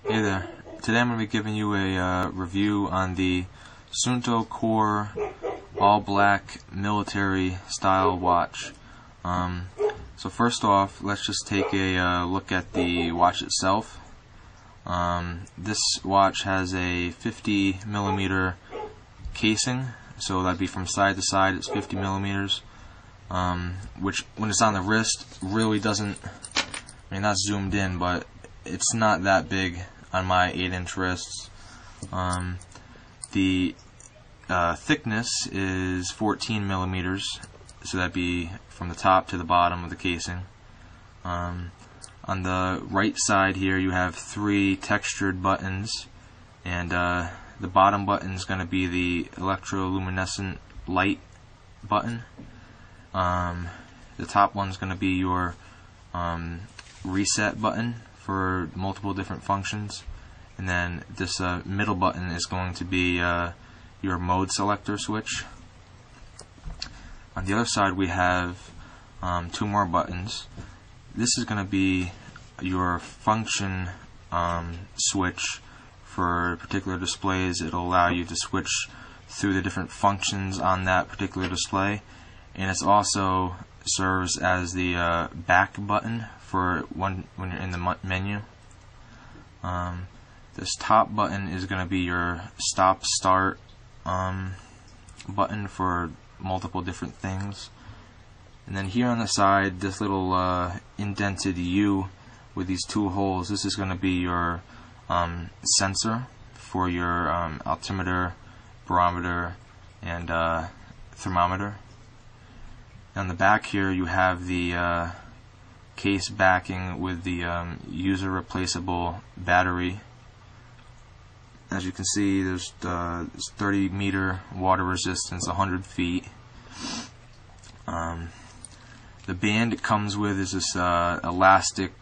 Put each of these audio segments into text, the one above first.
Hey there. Today I'm going to be giving you a review on the Suunto Core all-black military style watch. So first off, let's just take a look at the watch itself. This watch has a 50 millimeter casing, so that'd be from side to side. It's 50 millimeters, which when it's on the wrist really doesn't, I mean, that's zoomed in, but it's not that big on my 8-inch wrists. The thickness is 14 millimeters, so that'd be from the top to the bottom of the casing. On the right side here you have 3 textured buttons, and the bottom button is going to be the electroluminescent light button. The top one's going to be your reset button for multiple different functions, and then this middle button is going to be your mode selector switch. On the other side we have 2 more buttons. This is going to be your function switch for particular displays. It'll allow you to switch through the different functions on that particular display, and it also serves as the back button for when you're in the menu. This top button is going to be your stop-start button for multiple different things. And then here on the side, this little indented U with these 2 holes, this is going to be your sensor for your altimeter, barometer, and thermometer. On the back here you have the case backing with the user replaceable battery. As you can see, there's 30 meter water resistance, 100 feet. The band it comes with is this elastic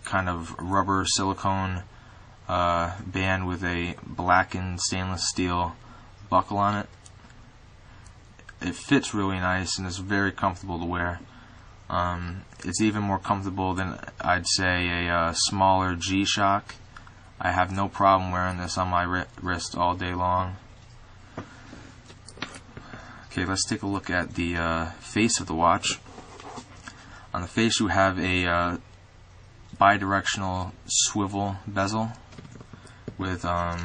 kind of rubber silicone band with a blackened stainless steel buckle on it. It fits really nice and is very comfortable to wear. It's even more comfortable than, I'd say, a smaller G-Shock. I have no problem wearing this on my wrist all day long. Okay, let's take a look at the face of the watch. On the face you have a bidirectional swivel bezel with, I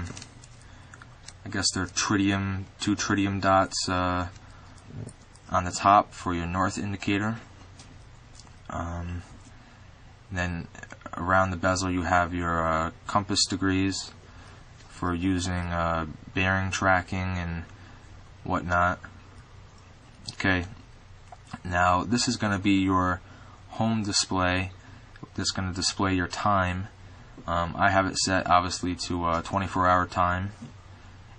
guess they're tritium, 2 tritium dots on the top for your north indicator. Then around the bezel you have your compass degrees for using bearing tracking and whatnot. Okay, now this is going to be your home display. That's going to display your time. I have it set obviously to 24-hour time,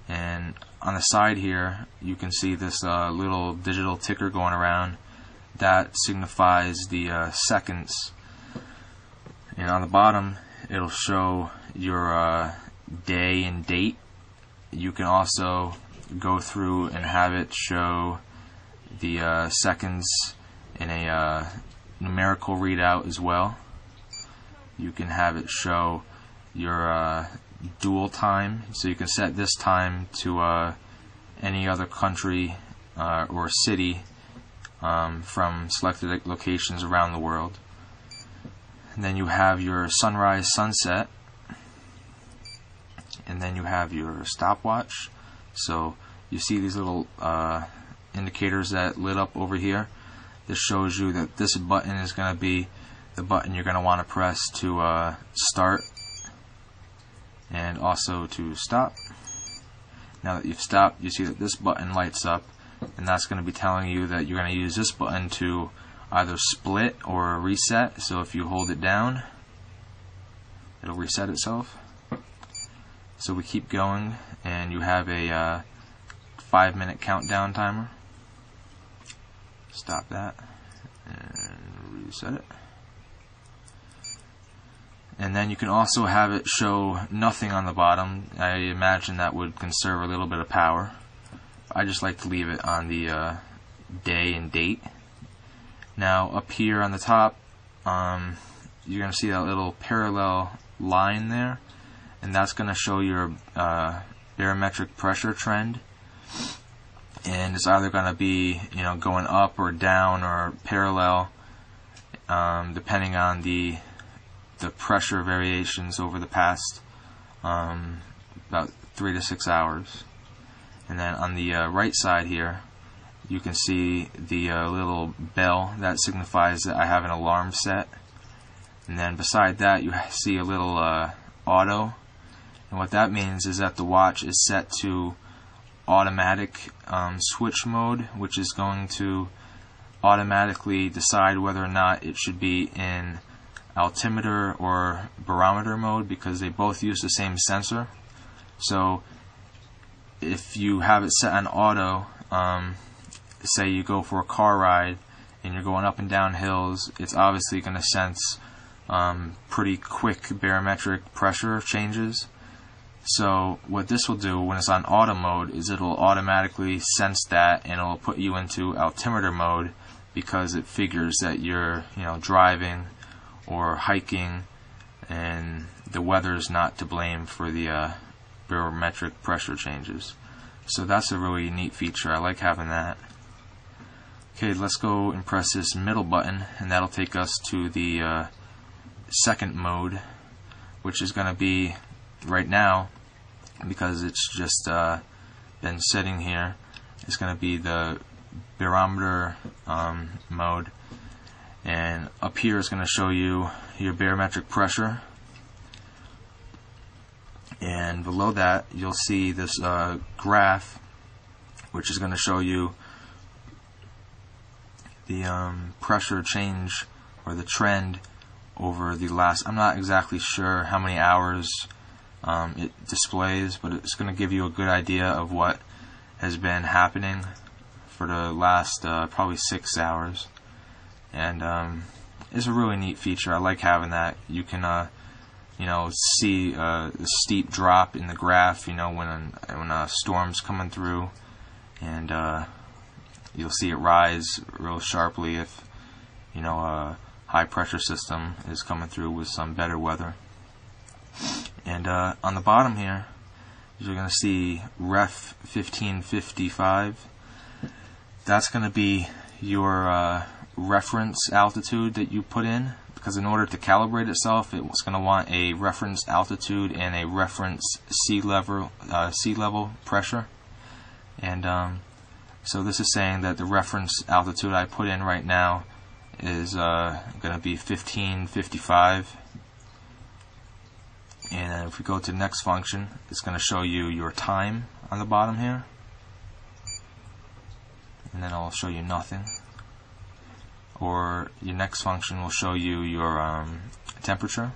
and on the side here you can see this little digital ticker going around. That signifies the seconds, and on the bottom it'll show your day and date. You can also go through and have it show the seconds in a numerical readout as well. You can have it show your dual time, so you can set this time to any other country or city from selected locations around the world. And then you have your sunrise, sunset, and then you have your stopwatch. So you see these little indicators that lit up over here. This shows you that this button is going to be the button you're going to want to press to start and also to stop. Now that you've stopped, you see that this button lights up, and that's going to be telling you that you're going to use this button to either split or reset. So if you hold it down, it'll reset itself. So we keep going, and you have a 5-minute countdown timer. Stop that and reset it. And then you can also have it show nothing on the bottom. I imagine that would conserve a little bit of power. I just like to leave it on the day and date. Now up here on the top, you're going to see that little parallel line there. and that's going to show your barometric pressure trend, and it's either going to be going up or down or parallel, depending on the pressure variations over the past about 3 to 6 hours. And then on the right side here, you can see the little bell that signifies that I have an alarm set. And then beside that, you see a little auto. And what that means is that the watch is set to automatic switch mode, which is going to automatically decide whether or not it should be in altimeter or barometer mode, because they both use the same sensor. So if you have it set on auto, say you go for a car ride and you're going up and down hills, it's obviously going to sense pretty quick barometric pressure changes. So what this will do when it's on auto mode is it'll automatically sense that, and it'll put you into altimeter mode, because it figures that you're driving or hiking and the weather's not to blame for the barometric pressure changes. So that's a really neat feature. I like having that. Okay, let's go and press this middle button, and that'll take us to the second mode, which is going to be right now, because it's just been sitting here, it's going to be the barometer mode. And up here is going to show you your barometric pressure, and below that you'll see this graph, which is going to show you the pressure change or the trend over the last, I'm not exactly sure how many hours it displays, but it's going to give you a good idea of what has been happening for the last probably 6 hours. And it's a really neat feature. I like having that. You can see a steep drop in the graph when a storm's coming through, and you'll see it rise real sharply if a high pressure system is coming through with some better weather. And on the bottom here, you're going to see ref 1555. That's going to be your reference altitude that you put in, because in order to calibrate itself, it's going to want a reference altitude and a reference sea level pressure. And so this is saying that the reference altitude I put in right now is going to be 1555. And if we go to the next function, it's going to show you your time on the bottom here, and then I'll show you nothing. Or your next function will show you your temperature,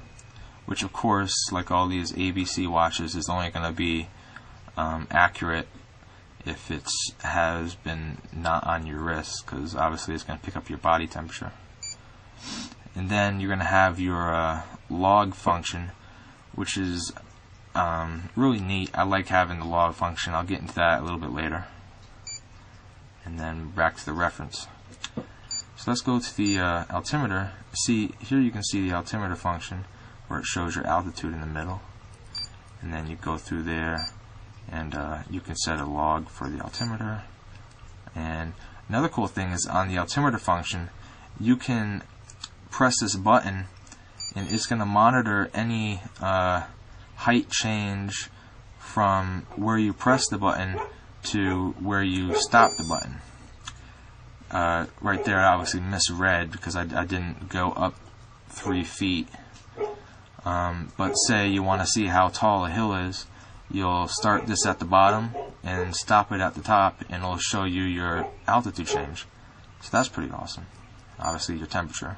which of course, like all these ABC watches, is only going to be accurate if it has been not on your wrist, because obviously it's going to pick up your body temperature. And then you're going to have your log function, which is really neat. I like having the log function. I'll get into that a little bit later. And then back to the reference. So let's go to the altimeter. See, here you can see the altimeter function where it shows your altitude in the middle. And then you go through there, and you can set a log for the altimeter. And another cool thing is, on the altimeter function, you can press this button, and it's going to monitor any height change from where you press the button to where you stop the button. Right there I obviously misread, because I didn't go up 3 feet. But say you want to see how tall a hill is, you'll start this at the bottom and stop it at the top, and it'll show you your altitude change. So that's pretty awesome. Obviously your temperature.